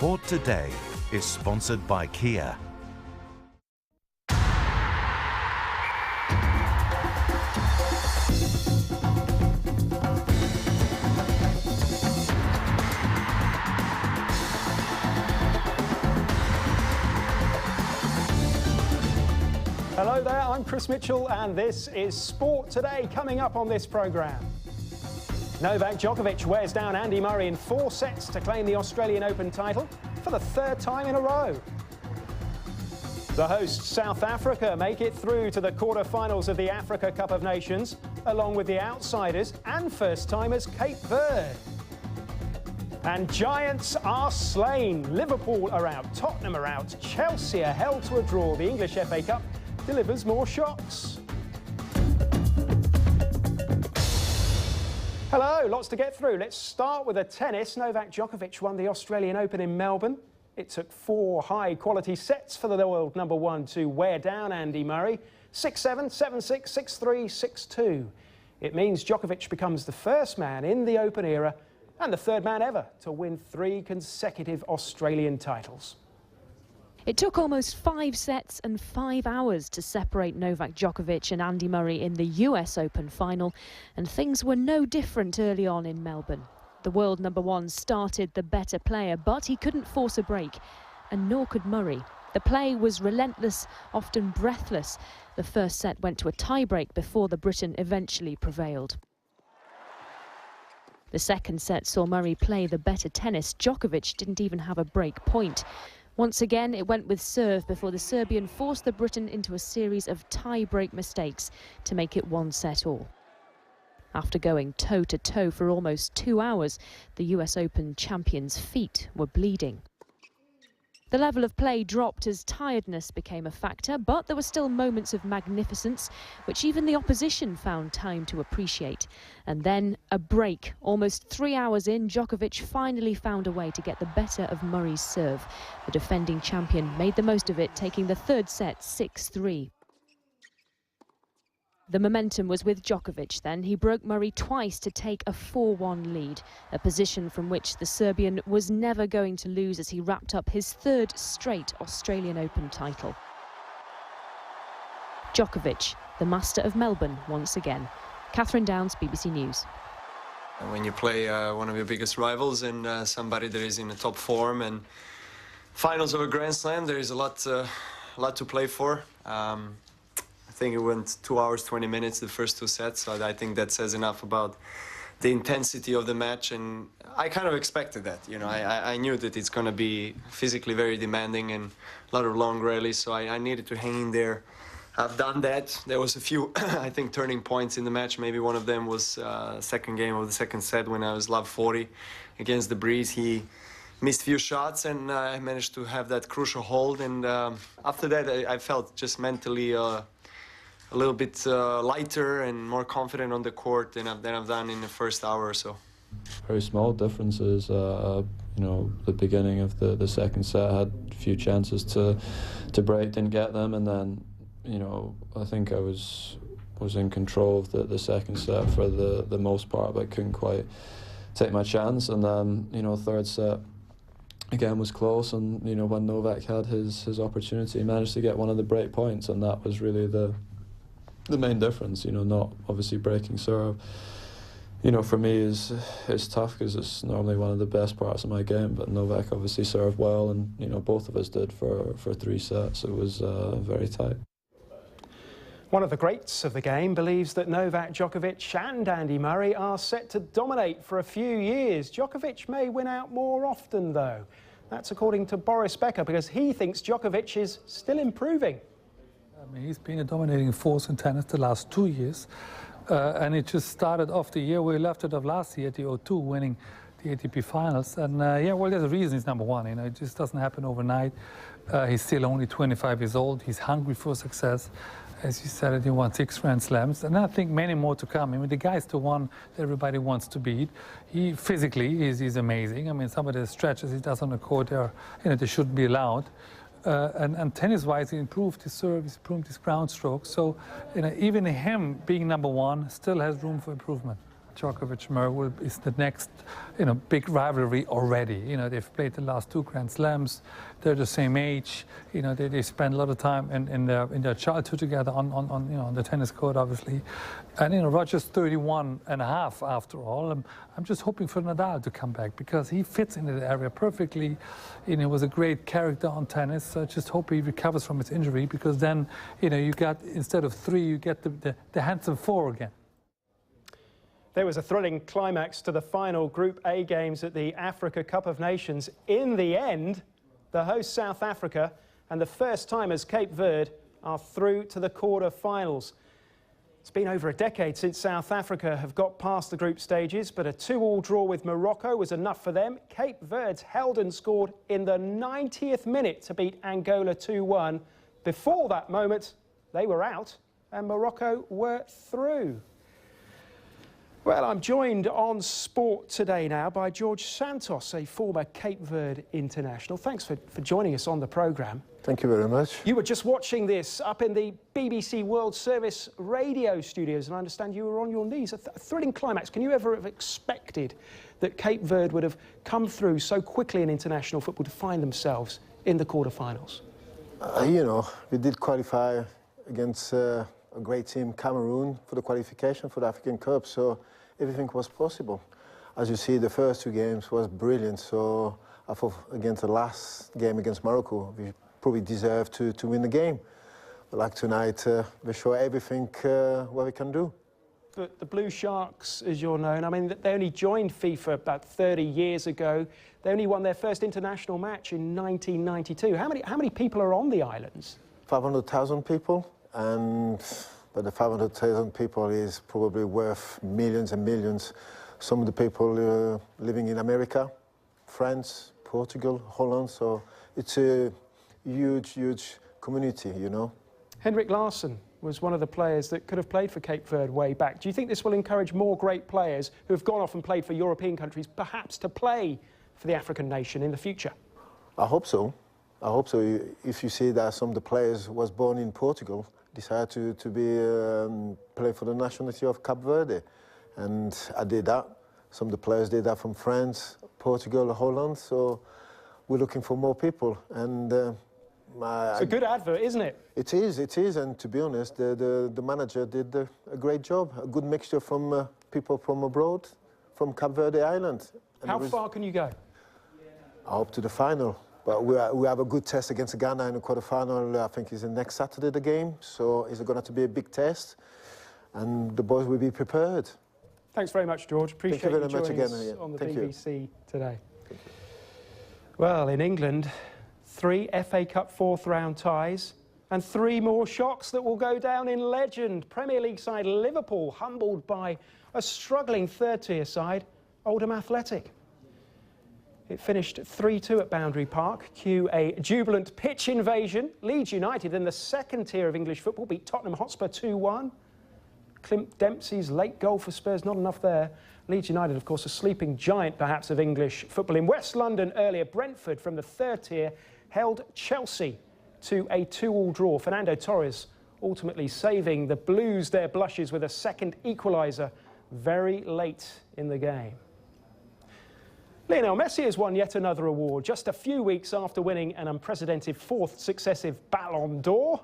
Sport Today is sponsored by Kia. Hello there, I'm Chris Mitchell and this is Sport Today. Coming up on this programme, Novak Djokovic wears down Andy Murray in 4 sets to claim the Australian Open title for the 3rd time in a row. The hosts South Africa make it through to the quarter-finals of the Africa Cup of Nations, along with the outsiders and first-timers Cape Verde. And giants are slain. Liverpool are out, Tottenham are out, Chelsea are held to a draw. The English FA Cup delivers more shocks. Hello, lots to get through. Let's start with the tennis. Novak Djokovic won the Australian Open in Melbourne. It took 4 high-quality sets for the world number 1 to wear down Andy Murray. 6-7, 7-6, 6-3, 6-2. It means Djokovic becomes the first man in the Open era and the 3rd man ever to win 3 consecutive Australian titles. It took almost 5 sets and 5 hours to separate Novak Djokovic and Andy Murray in the US Open final, and things were no different early on in Melbourne. The world number 1 started the better player, but he couldn't force a break, and nor could Murray. The play was relentless, often breathless. The first set went to a tie-break before the Briton eventually prevailed. The second set saw Murray play the better tennis. Djokovic didn't even have a break point. Once again, it went with serve before the Serbian forced the Briton into a series of tie-break mistakes to make it 1 set all. After going toe-to-toe for almost 2 hours, the US Open champion's feet were bleeding. The level of play dropped as tiredness became a factor, but there were still moments of magnificence, which even the opposition found time to appreciate. And then a break. Almost 3 hours in, Djokovic finally found a way to get the better of Murray's serve. The defending champion made the most of it, taking the 3rd set 6-3. The momentum was with Djokovic then. He broke Murray twice to take a 4-1 lead, a position from which the Serbian was never going to lose as he wrapped up his 3rd straight Australian Open title. Djokovic, the master of Melbourne once again. Catherine Downs, BBC News. When you play one of your biggest rivals and somebody that is in the top form and finals of a Grand Slam, there is a lot to play for. I think it went 2 hours, 20 minutes, the first 2 sets, so I think that says enough about the intensity of the match, and I kind of expected that. You know, I knew that it's going to be physically very demanding and a lot of long rallies, so I needed to hang in there. I've done that. There was a few, I think, turning points in the match. Maybe one of them was second game of the second set when I was love 40 against the Breeze. He missed a few shots, and I managed to have that crucial hold, and after that I felt just mentally a little bit lighter and more confident on the court than I've done in the first hour or so. Very small differences. You know, the beginning of the second set, I had a few chances to break, didn't get them, and then, you know, I think I was in control of the second set for the most part, but couldn't quite take my chance. And then, you know, 3rd set again was close, and, you know, when Novak had his opportunity, he managed to get one of the break points, and that was really the main difference. You know, not obviously breaking serve, you know, for me is tough because it's normally one of the best parts of my game, but Novak obviously served well, and, you know, both of us did for 3 sets. It was very tight. One of the greats of the game believes that Novak Djokovic and Andy Murray are set to dominate for a few years. Djokovic may win out more often, though. That's according to Boris Becker, because he thinks Djokovic is still improving. I mean, he's been a dominating force in tennis the last 2 years, and it just started off the year where he left it off last year at the O2, winning the ATP finals. And yeah, well, there's a reason he's number 1. You know, it just doesn't happen overnight. He's still only 25 years old. He's hungry for success. As you said, he won 6 Grand Slams, and I think many more to come. I mean, the guy's the one that everybody wants to beat. He physically he's amazing. I mean, some of the stretches he does on the court, you know, they shouldn't be allowed. And tennis-wise, he improved his serve, he's improved his ground stroke. So, you know, even him being number 1 still has room for improvement. Djokovic-Murray is the next, big rivalry already. They've played the last 2 Grand Slams. They're the same age. They spend a lot of time in their childhood together on the tennis court, obviously. And Roger's 31 and a half after all. I'm just hoping for Nadal to come back because he fits into the area perfectly. He was a great character on tennis. So I just hope he recovers from his injury because then, you got, instead of 3, you get the handsome 4 again. There was a thrilling climax to the final Group A games at the Africa Cup of Nations. In the end, the host South Africa and the first-timers Cape Verde are through to the quarter-finals. It's been over a decade since South Africa have got past the group stages, but a 2-2 draw with Morocco was enough for them. Cape Verde held and scored in the 90th minute to beat Angola 2-1. Before that moment, they were out and Morocco were through. Well, I'm joined on Sport Today now by Jorge Santos, a former Cape Verde international. Thanks for joining us on the programme. Thank you very much. You were just watching this up in the BBC World Service radio studios, and I understand you were on your knees. A thrilling climax. Can you ever have expected that Cape Verde would have come through so quickly in international football to find themselves in the quarterfinals? We did qualify against a great team, Cameroon, for the qualification for the African Cup, so everything was possible. As you see, the first 2 games was brilliant, so I thought against the last game against Morocco, we probably deserved to win the game. But like tonight, we show everything what we can do. But the Blue Sharks, as you're known, I mean, they only joined FIFA about 30 years ago. They only won their first international match in 1992. How many people are on the islands? 500,000 people. But the 500,000 people is probably worth millions and millions. Some of the people living in America, France, Portugal, Holland, so it's a huge, huge community, Henrik Larsson was one of the players that could have played for Cape Verde way back. Do you think this will encourage more great players who have gone off and played for European countries, perhaps to play for the African nation in the future? I hope so. I hope so. If you see that some of the players was born in Portugal, decided to play for the nationality of Cape Verde, and I did that. Some of the players did that from France, Portugal, Holland. So we're looking for more people, and it's a good advert, isn't it? It is, and to be honest, the manager did a great job. A good mixture from people from abroad, from Cape Verde Island. And how far can you go? I hope to the final. But we have a good test against Ghana in the quarterfinal. I think it's the next Saturday, the game. So it's going to be a big test. And the boys will be prepared. Thanks very much, George. Appreciate you joining us on the BBC today. Well, in England, 3 FA Cup 4th round ties and 3 more shocks that will go down in legend. Premier League side Liverpool humbled by a struggling third-tier side, Oldham Athletic. It finished 3-2 at Boundary Park. Cue a jubilant pitch invasion. Leeds United in the second tier of English football beat Tottenham Hotspur 2-1. Clint Dempsey's late goal for Spurs, not enough there. Leeds United, of course, a sleeping giant, perhaps, of English football. In West London earlier, Brentford from the third tier held Chelsea to a 2-2 draw. Fernando Torres ultimately saving the Blues their blushes with a second equaliser very late in the game. Lionel Messi has won yet another award just a few weeks after winning an unprecedented 4th successive Ballon d'Or.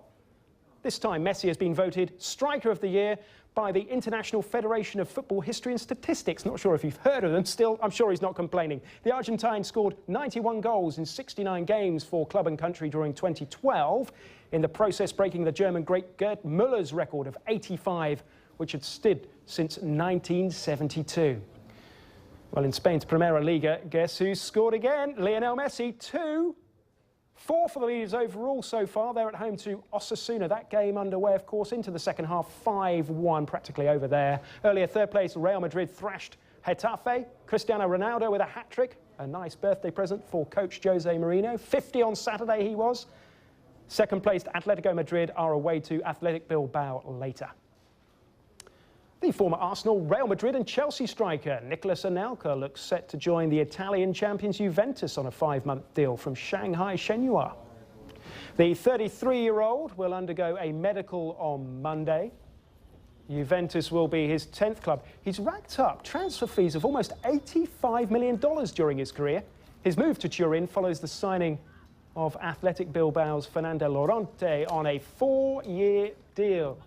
This time Messi has been voted Striker of the Year by the International Federation of Football History and Statistics. Not sure if you've heard of them. Still, I'm sure he's not complaining. The Argentine scored 91 goals in 69 games for club and country during 2012, in the process breaking the German great Gerd Müller's record of 85, which had stood since 1972. Well, in Spain's Primera Liga, guess who's scored again? Lionel Messi, 2. 4 for the leaders overall so far. They're at home to Osasuna. That game underway, of course, into the second half, 5-1 practically over there. Earlier, third place, Real Madrid thrashed Getafe. Cristiano Ronaldo with a hat-trick. A nice birthday present for coach Jose Mourinho. 50 on Saturday he was. Second placed Atletico Madrid are away to Athletic Bilbao later. The former Arsenal, Real Madrid and Chelsea striker Nicolas Anelka looks set to join the Italian champions Juventus on a 5-month deal from Shanghai Shenhua. The 33-year-old will undergo a medical on Monday. Juventus will be his 10th club. He's racked up transfer fees of almost $85 million during his career. His move to Turin follows the signing of Athletic Bilbao's Fernando Llorente on a 4-year deal.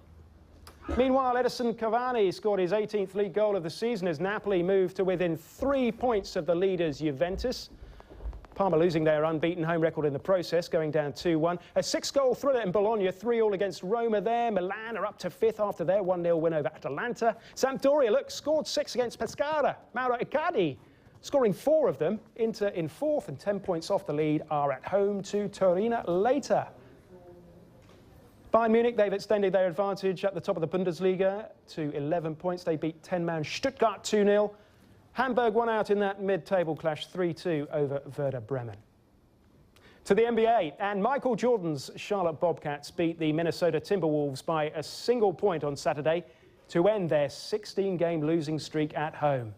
Meanwhile, Edinson Cavani scored his 18th league goal of the season as Napoli moved to within 3 points of the leaders Juventus. Parma losing their unbeaten home record in the process, going down 2-1. A 6-goal thriller in Bologna, 3-3 against Roma there. Milan are up to 5th after their 1-0 win over Atalanta. Sampdoria, look, scored 6 against Pescara. Mauro Icardi scoring 4 of them. Inter in 4th and 10 points off the lead are at home to Torino later. Bayern Munich, they've extended their advantage at the top of the Bundesliga to 11 points. They beat 10-man Stuttgart 2-0. Hamburg won out in that mid-table clash 3-2 over Werder Bremen. To the NBA, and Michael Jordan's Charlotte Bobcats beat the Minnesota Timberwolves by a single point on Saturday to end their 16-game losing streak at home.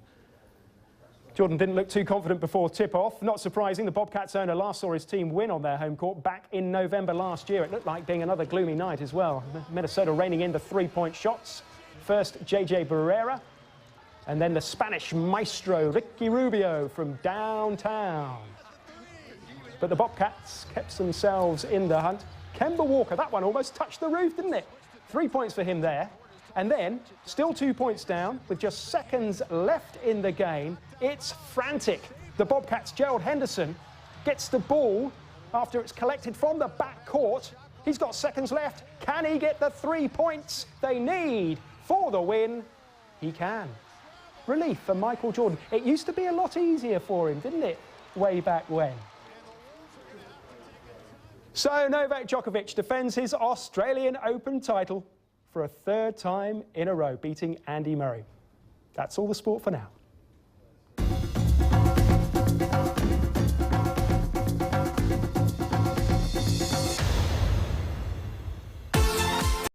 Jordan didn't look too confident before tip-off. Not surprising, the Bobcats owner last saw his team win on their home court back in November last year. It looked like being another gloomy night as well. Minnesota reining in the 3-point shots. First, J.J. Barrera, and then the Spanish maestro, Ricky Rubio, from downtown. But the Bobcats kept themselves in the hunt. Kemba Walker, that one almost touched the roof, didn't it? 3 points for him there. And then, still 2 points down, with just seconds left in the game, it's frantic. The Bobcats' Gerald Henderson gets the ball after it's collected from the back court. He's got seconds left. Can he get the 3 points they need for the win? He can. Relief for Michael Jordan. It used to be a lot easier for him, didn't it, way back when? So Novak Djokovic defends his Australian Open title for a 3rd time in a row, beating Andy Murray. That's all the sport for now.